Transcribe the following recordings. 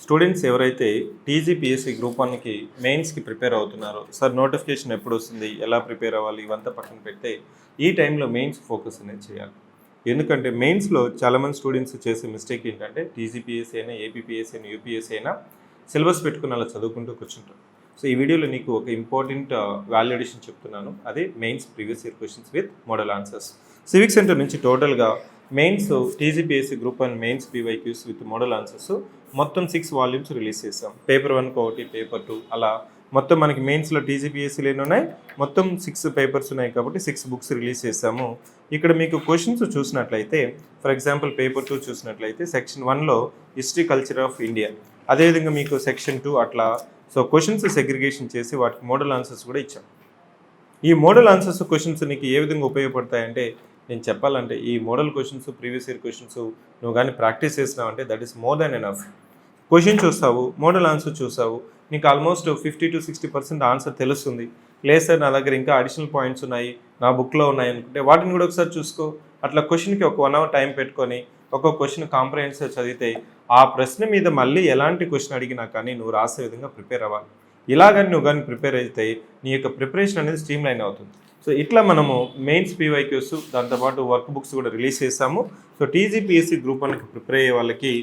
Students ఎవరైతే TGPSC group వన్కి మెయిన్స్కి ప్రిపేర్ అవుతున్నారో సార్ నోటిఫికేషన్ ఎప్పుడు వస్తుంది, ఎలా ప్రిపేర్ అవ్వాలి, ఇవంతా పక్కన పెడితే ఈ టైంలో మెయిన్స్ ఫోకస్ అనేది చేయాలి. ఎందుకంటే మెయిన్స్లో చాలామంది స్టూడెంట్స్ చేసే మిస్టేక్ ఏంటంటే టీజీపీఎస్సీ అయినా, ఏపీపీఎస్సీ అయినా, యూపీఎస్సీ అయినా సిలబస్ పెట్టుకుని అలా చదువుకుంటూ కూర్చుంటారు. సో ఈ వీడియోలో నీకు ఒక ఇంపార్టెంట్ వాల్యుడేషన్ చెప్తున్నాను. అదే mains previous year questions with model answers. Civic centre నుంచి టోటల్గా mains TGPSC group and mains PYQs with model answers మొత్తం 6 వాల్యూమ్స్ రిలీజ్ చేసాం. పేపర్ 1 ఒకటి, పేపర్ 2 అలా మొత్తం మనకి మెయిన్స్లో టీజీపీఎస్సీలు ఎన్ని ఉన్నాయి, మొత్తం 6 పేపర్స్ ఉన్నాయి కాబట్టి 6 బుక్స్ రిలీజ్ చేసాము. ఇక్కడ మీకు క్వశ్చన్స్ చూసినట్లయితే ఫర్ ఎగ్జాంపుల్ పేపర్ 2 చూసినట్లయితే సెక్షన్ 1లో హిస్టరీ కల్చర్ ఆఫ్ ఇండియా, అదేవిధంగా మీకు సెక్షన్ 2 అట్లా. సో క్వశ్చన్స్ సెగ్రిగేషన్ చేసి వాటికి మోడల్ ఆన్సర్స్ కూడా ఇచ్చాం. ఈ మోడల్ ఆన్సర్స్ క్వశ్చన్స్ నీకు ఏ విధంగా ఉపయోగపడతాయంటే, నేను చెప్పాలంటే ఈ model questions previous year questions నువ్వు కానీ ప్రాక్టీస్ చేసినావు అంటే that is more than enough. Question చూస్తావు, మోడల్ ఆన్సర్ చూస్తావు, నీకు ఆల్మోస్ట్ 50 to 60% ఆన్సర్ తెలుస్తుంది. లేదు సార్ నా దగ్గర ఇంకా అడిషనల్ పాయింట్స్ ఉన్నాయి, నా బుక్లో ఉన్నాయి అనుకుంటే వాటిని కూడా ఒకసారి చూసుకో. అట్లా క్వశ్చన్కి ఒక 1 hour టైం పెట్టుకొని ఒక్కొక్క క్వశ్చన్ కాంప్రహెన్సివ్ చదివితే ఆ ప్రశ్న మీద మళ్ళీ ఎలాంటి క్వశ్చన్ అడిగినా కానీ నువ్వు రాసే విధంగా ప్రిపేర్ అవ్వాలి. ఇలాగని నువ్వు కానీ ప్రిపేర్ అయితే నీ యొక్క ప్రిపరేషన్ అనేది స్ట్రీమ్ లైన్ అవుతుంది. సో ఇట్లా మనము మెయిన్స్ పీవైక్యూస్ దాంతోపాటు వర్క్ బుక్స్ కూడా రిలీజ్ చేసాము. సో టీజీపీఎస్సీ గ్రూప్ 1కి ప్రిపేర్ అయ్యే వాళ్ళకి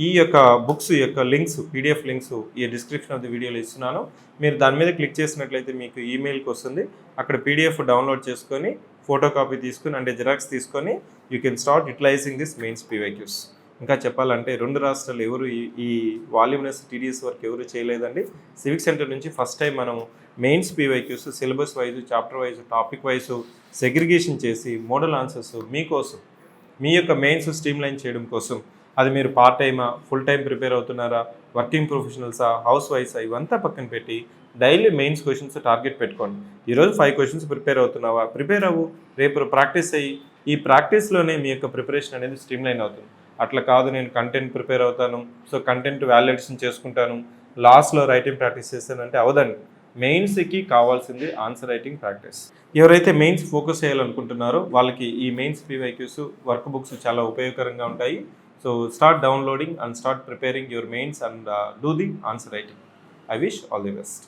ఈ యొక్క బుక్స్ యొక్క లింక్స్, పీడిఎఫ్ లింక్స్ ఈ డిస్క్రిప్షన్ ఆఫ్ ది వీడియోలో ఇస్తున్నాను. మీరు దాని మీద క్లిక్ చేసినట్లయితే మీకు ఈమెయిల్కి వస్తుంది. అక్కడ పీడిఎఫ్ డౌన్లోడ్ చేసుకొని ఫోటో కాపీ తీసుకొని అంటే జిరాక్స్ తీసుకొని you can start utilising this mains PYQs. ఇంకా చెప్పాలంటే 2 రాష్ట్రాలు ఎవరు ఈ వాల్యూమినస్ టీడీఎస్ వర్క్ ఎవరు చేయలేదండి. సివిక్ సెంటర్ నుంచి ఫస్ట్ టైం మనం mains PYQs syllabus wise, chapter wise, topic wise segregation చేసి మోడల్ ఆన్సర్స్ మీకోసం మీ యొక్క మెయిన్స్ స్ట్రీమ్ లైన్ చేయడం కోసం, అది మీరు పార్ట్ టైమా, ఫుల్ టైం ప్రిపేర్ అవుతున్నారా, వర్కింగ్ ప్రొఫెషనల్సా, హౌస్ వైఫ్సా, ఇవంతా పక్కన పెట్టి డైలీ మెయిన్స్ క్వశ్చన్స్ టార్గెట్ పెట్టుకోండి. ఈరోజు 5 క్వశ్చన్స్ ప్రిపేర్ అవుతున్నావా, ప్రిపేర్ అవ్వు, రేపు ప్రాక్టీస్ అయ్యి ఈ ప్రాక్టీస్లోనే మీ యొక్క ప్రిపరేషన్ అనేది స్ట్రీమ్ లైన్ అవుతుంది. అట్లా కాదు నేను కంటెంట్ ప్రిపేర్ అవుతాను, సో కంటెంట్ వాల్యుడేషన్ చేసుకుంటాను, లాస్ట్లో రైటింగ్ ప్రాక్టీస్ చేస్తానంటే అవదండి. మెయిన్స్కి కావాల్సింది ఆన్సర్ రైటింగ్ ప్రాక్టీస్. ఎవరైతే మెయిన్స్ ఫోకస్ చేయాలనుకుంటున్నారో వాళ్ళకి ఈ మెయిన్స్ పీవైక్యూస్ వర్క్ బుక్స్ చాలా ఉపయోగకరంగా ఉంటాయి. So start downloading and start preparing your mains and do the answer writing. I wish all the best.